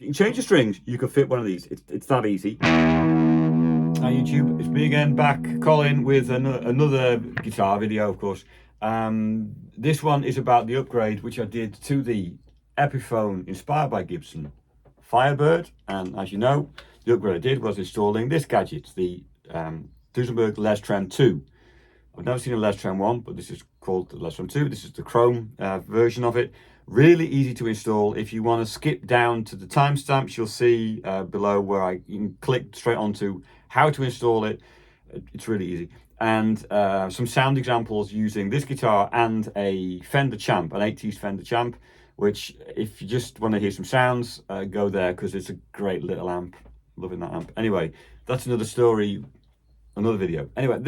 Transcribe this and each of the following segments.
can change the strings. You can fit one of these. It's that easy. Hi YouTube, it's me again, back, Colin, with another guitar video, of course. This one is about the upgrade which I did to the Epiphone, inspired by Gibson, Firebird. And as you know, the upgrade I did was installing this gadget, the Duesenberg Les Trem II. I've never seen a Les Trem 1, but this is called the Les Trem 2. This is the Chrome version of it. Really easy to install. If you want to skip down to the timestamps, you'll see below where you can click straight onto how to install it. It's really easy. And some sound examples using this guitar and a Fender Champ, an 80s Fender Champ, which if you just want to hear some sounds, go there, because it's a great little amp. Loving that amp. Anyway, that's another story, another video. Anyway,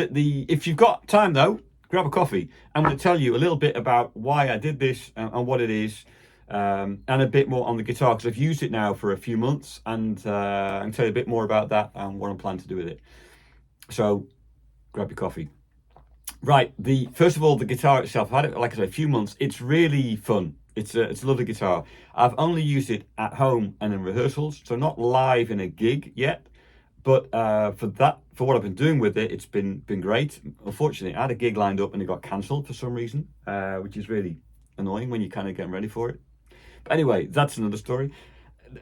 if you've got time though, grab a coffee. I'm going to tell you a little bit about why I did this and what it is, and a bit more on the guitar, because I've used it now for a few months, and I can tell you a bit more about that and what I'm planning to do with it. So grab your coffee. Right, first of all, the guitar itself, I've had it, like I said, a few months. It's really fun. It's a lovely guitar. I've only used it at home and in rehearsals, so not live in a gig yet. But for what I've been doing with it, it's been great. Unfortunately, I had a gig lined up and it got cancelled for some reason, which is really annoying when you're kind of getting ready for it. But anyway, that's another story.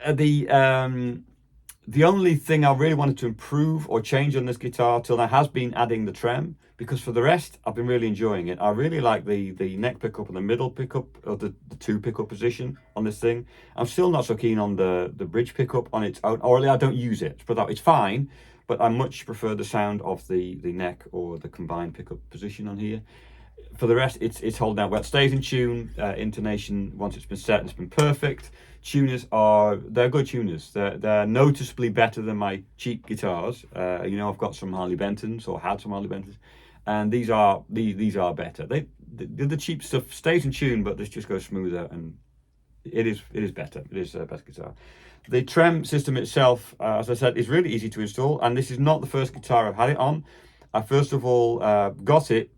The only thing I really wanted to improve or change on this guitar till now has been adding the trem, because for the rest, I've been really enjoying it. I really like the neck pickup and the middle pickup, or the two pickup position on this thing. I'm still not so keen on the bridge pickup on its own, or I don't use it, but it's fine, but I much prefer the sound of the neck or the combined pickup position on here. For the rest, it's holding out well. It stays in tune. Intonation, once it's been set, it's been perfect. Tuners they're good tuners. They're noticeably better than my cheap guitars. You know, I've got some Harley Bentons, or had some Harley Bentons, and these are better. The cheap stuff stays in tune, but this just goes smoother, and it is better. It is the best guitar. The trem system itself, as I said, is really easy to install, and this is not the first guitar I've had it on. I first of all got it.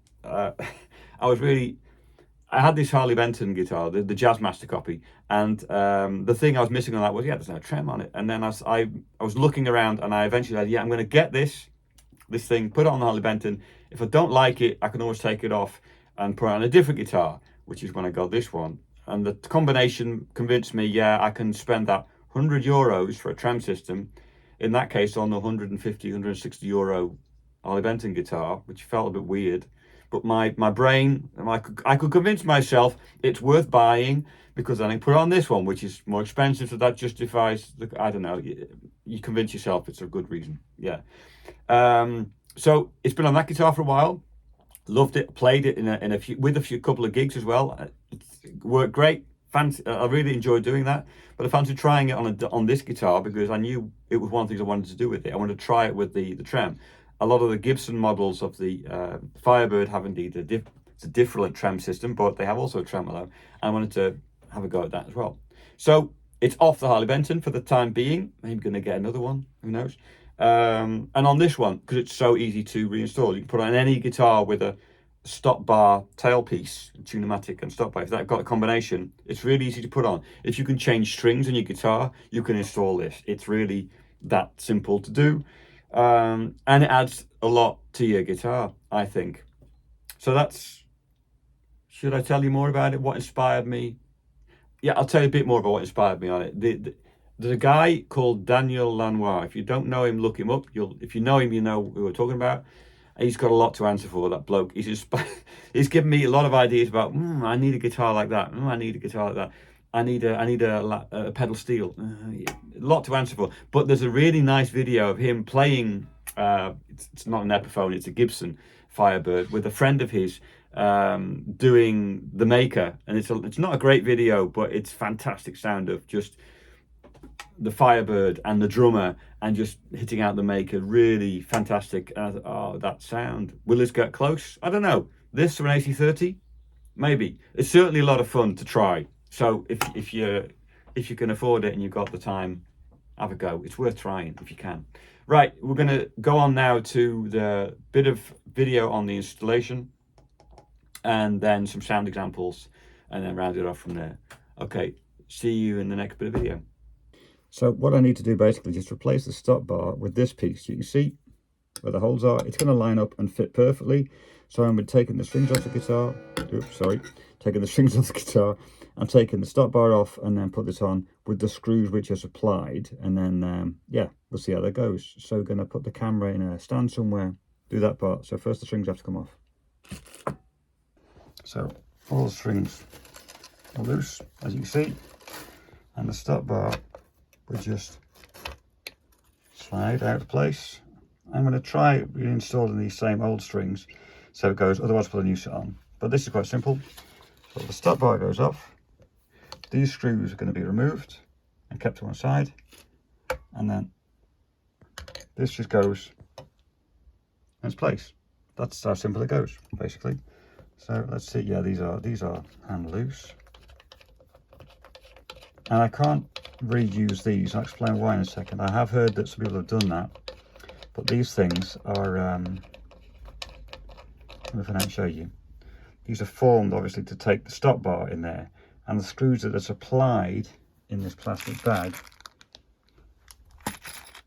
I had this Harley Benton guitar, the Jazzmaster copy, and the thing I was missing on that was, there's no trem on it. And then I was looking around, and I eventually said, I'm going to get this thing, put it on the Harley Benton. If I don't like it, I can always take it off and put it on a different guitar, which is when I got this one. And the combination convinced me, I can spend that €100 for a trem system, in that case on the 150, 160 euro Harley Benton guitar, which felt a bit weird. But my brain, I could convince myself it's worth buying, because then I put on this one, which is more expensive, so that justifies I don't know. You convince yourself it's a good reason. So it's been on that guitar for a while. Loved it. Played it with a couple of gigs as well. It worked great. I really enjoyed doing that. But I fancied trying it on this guitar, because I knew it was one of the things I wanted to do with it. I wanted to try it with the trem. A lot of the Gibson models of the Firebird have indeed it's a different trem system, but they have also a tremolo. I wanted to have a go at that as well. So it's off the Harley Benton for the time being. Maybe going to get another one, who knows. And on this one, because it's so easy to reinstall, you can put on any guitar with a stop bar tailpiece, Tunematic and stop bar. If that got a combination, it's really easy to put on. If you can change strings on your guitar, you can install this. It's really that simple to do. And it adds a lot to your guitar, I think. So should I tell you more about it? What inspired me? Yeah, I'll tell you a bit more about what inspired me on it. There's a guy called Daniel Lanois. If you don't know him, look him up. If you know him, you know who we're talking about. He's got a lot to answer for, that bloke. He's given me a lot of ideas about, I need a guitar like that. I need a guitar like that. I need a pedal steel. A lot to answer for. But there's a really nice video of him playing. It's not an Epiphone, it's a Gibson Firebird, with a friend of his doing the maker. And it's not a great video, but it's fantastic sound of just the Firebird and the drummer and just hitting out the maker. Really fantastic. That sound. Will this get close? I don't know. This for an AC30? Maybe. It's certainly a lot of fun to try. So if you can afford it and you've got the time, have a go. It's worth trying if you can. Right, we're going to go on now to the bit of video on the installation, and then some sound examples, and then round it off from there. Okay, see you in the next bit of video. So what I need to do basically is just replace the stop bar with this piece. You can see where the holes are. It's going to line up and fit perfectly. So I'm taking the strings off the guitar. Oops, sorry. Taking the strings off the guitar. I'm taking the stop bar off and then put this on with the screws which are supplied. And then, yeah, we'll see how that goes. So we're going to put the camera in a stand somewhere, do that part. So first the strings have to come off. So all the strings are loose, as you can see. And the stop bar will just slide out of place. I'm going to try reinstalling these same old strings so it goes, otherwise put a new set on. But this is quite simple. So the stop bar goes off. These screws are going to be removed and kept to one side. And then this just goes in its place. That's how simple it goes, basically. So let's see. Yeah, these are hand loose. And I can't reuse these. I'll explain why in a second. I have heard that some people have done that, but these things are, if I don't show you, these are formed obviously to take the stop bar in there, and the screws that are supplied in this plastic bag,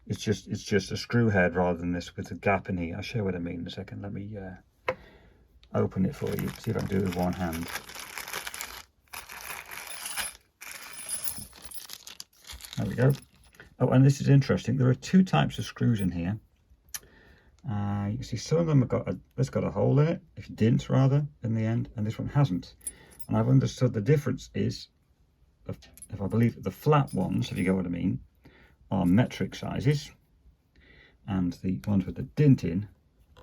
it's just a screw head rather than this with a gap in here. I'll show you what I mean in a second. Let me open it for you, see if I can do it with one hand. There we go. Oh, and this is interesting. There are two types of screws in here. You can see some of them have got this got a hole in it, if it didn't rather, in the end, and this one hasn't. And I've understood the difference is, if I believe the flat ones, if you get what I mean, are metric sizes, and the ones with the dint in,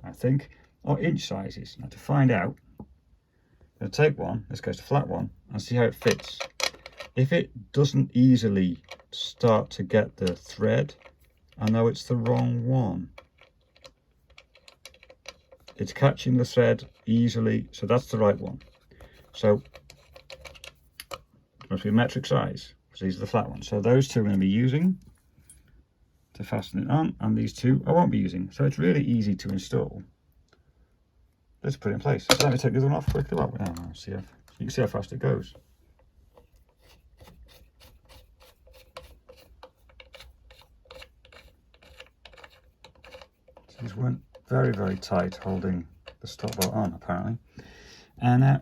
I think, are inch sizes. Now to find out, I'm going to take one, this goes to flat one, and see how it fits. If it doesn't easily start to get the thread, I know it's the wrong one. It's catching the thread easily, so that's the right one. So it must be a metric size, because these are the flat ones. So those two I'm going to be using to fasten it on, and these two I won't be using. So it's really easy to install. Let's put it in place. So let me take the other one off quickly. Well, see how, you can see how fast it goes. These weren't very, very tight holding the stop bar on, apparently. And I'm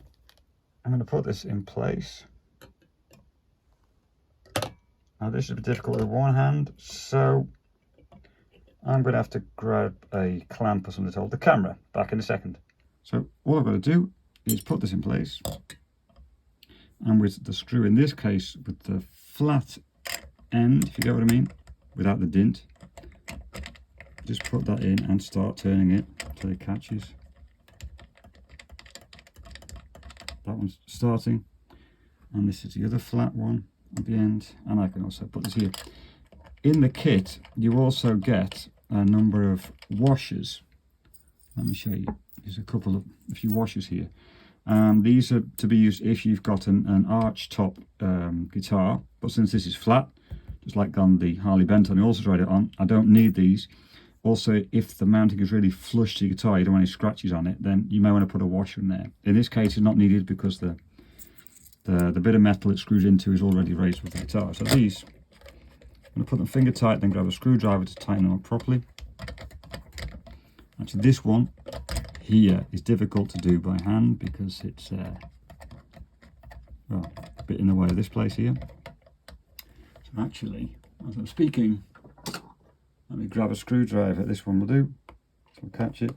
going to put this in place. Now this is a bit difficult with one hand, so I'm going to have to grab a clamp or something to hold the camera. Back in a second. So all I've got to do is put this in place. And with the screw, in this case, with the flat end, if you get what I mean, without the dint, just put that in and start turning it until it catches. That one's starting, and this is the other flat one at the end, and I can also put this here. In the kit you also get a number of washers. Let me show you. There's a few washers here. These are to be used if you've got an arch top guitar, but since this is flat, just like on the Harley Benton I also tried it on, I don't need these. Also, if the mounting is really flush to your guitar, you don't want any scratches on it, then you may want to put a washer in there. In this case, it's not needed because the bit of metal it screws into is already raised with the guitar. So these, I'm going to put them finger tight, then grab a screwdriver to tighten them up properly. Actually, this one here is difficult to do by hand because it's well, a bit in the way of this place here. So actually, as I'm speaking, let me grab a screwdriver. This one will do. So I'll catch it.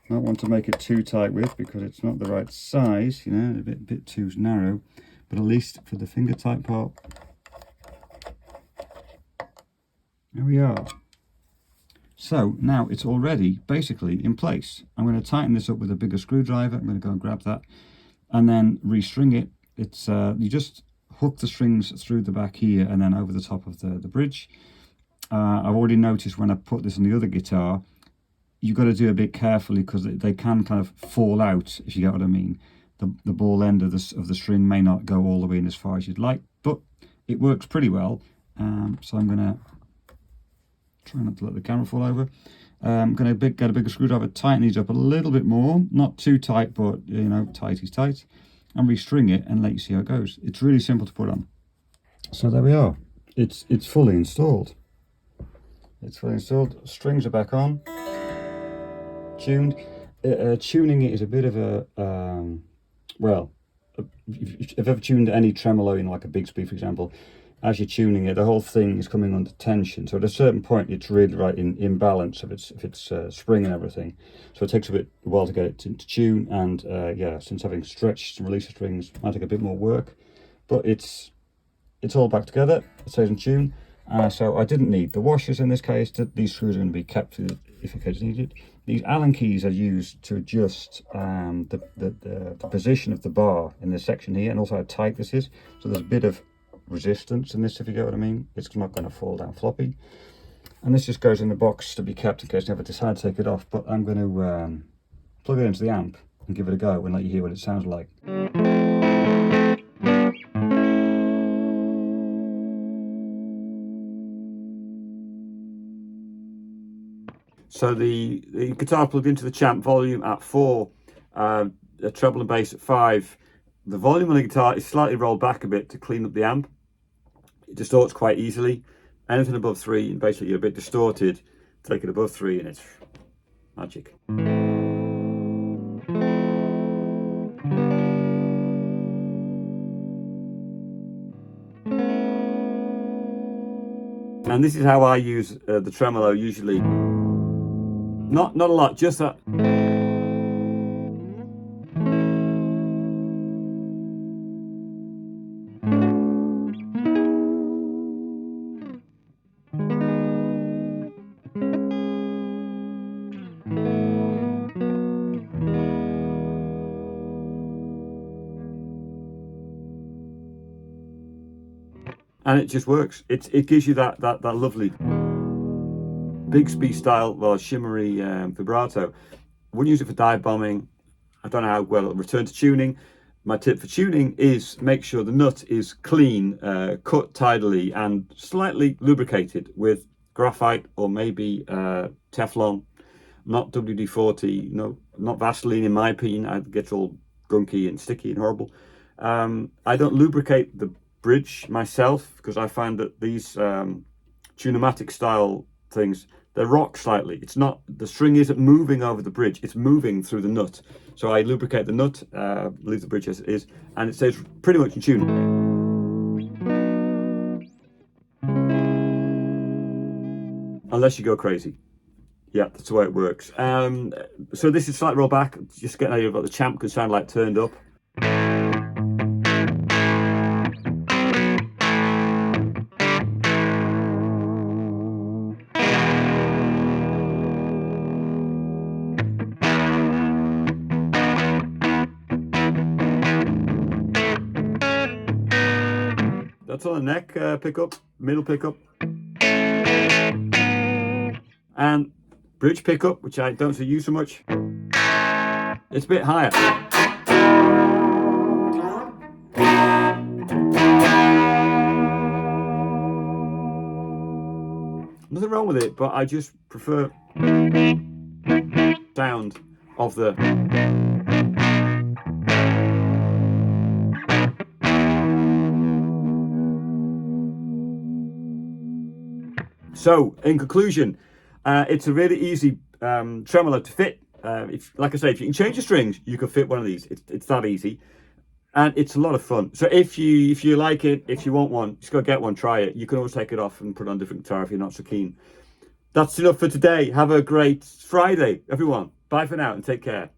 Not want to make it too tight with because it's not the right size, you know, a bit too narrow. But at least for the finger tight part, there we are. So now it's already basically in place. I'm going to tighten this up with a bigger screwdriver. I'm going to go and grab that and then restring it. It's you just hook the strings through the back here and then over the top of the bridge. I've already noticed when I put this on the other guitar, you've got to do it a bit carefully because they can kind of fall out, if you get what I mean. The ball end of the string may not go all the way in as far as you'd like, but it works pretty well. So I'm going to try not to let the camera fall over. I'm going to get a bigger screwdriver, tighten these up a little bit more, not too tight, but you know, tight is tight, and restring it and let you see how it goes. It's really simple to put on. So there we are. It's fully installed. It's fully installed. Strings are back on. Tuned. Tuning it is a bit of a well, if you've ever tuned any tremolo in like a Bigsby, for example, as you're tuning it, the whole thing is coming under tension. So at a certain point, it's really right in balance if it's spring and everything. So it takes a while to get it to tune. And yeah, since having stretched and released the strings, might take a bit more work, but it's all back together. It stays in tune. So I didn't need the washers in this case. These screws are going to be kept if in case needed. These Allen keys are used to adjust the position of the bar in this section here, and also how tight this is. So there's a bit of resistance in this, if you get what I mean. It's not going to fall down floppy. And this just goes in the box to be kept in case you ever decide to take it off. But I'm going to plug it into the amp and give it a go and let you hear what it sounds like. So the guitar plugged into the Champ, volume at 4, the treble and bass at 5. The volume on the guitar is slightly rolled back a bit to clean up the amp. It distorts quite easily. Anything above 3, and basically you're a bit distorted. Take it above 3 and it's magic. And this is how I use the tremolo usually. Not a lot, just that. And it just works. It gives you that lovely Bigsby style, well, shimmery vibrato. Wouldn't use it for dive bombing. I don't know how well it'll return to tuning. My tip for tuning is make sure the nut is clean, cut tidily, and slightly lubricated with graphite or maybe Teflon, not WD-40, no, not Vaseline in my opinion. It gets all gunky and sticky and horrible. I don't lubricate the bridge myself because I find that these Tune-o-matic style things, they rock slightly. It's not, the string isn't moving over the bridge, it's moving through the nut. So I lubricate the nut, leave the bridge as it is, and it stays pretty much in tune. Unless you go crazy. Yeah, that's the way it works. So this is slight roll back, just getting an idea of what the Champ can sound like turned up. That's on the neck pickup, middle pickup, and bridge pickup, which I don't use so much. It's a bit higher. Nothing wrong with it, but I just prefer sound of the. So, in conclusion, it's a really easy tremolo to fit. Like I say, if you can change the strings, you can fit one of these. It's that easy, and it's a lot of fun. So if you like it, if you want one, just go get one, try it. You can always take it off and put on a different guitar if you're not so keen. That's enough for today. Have a great Friday, everyone. Bye for now and take care.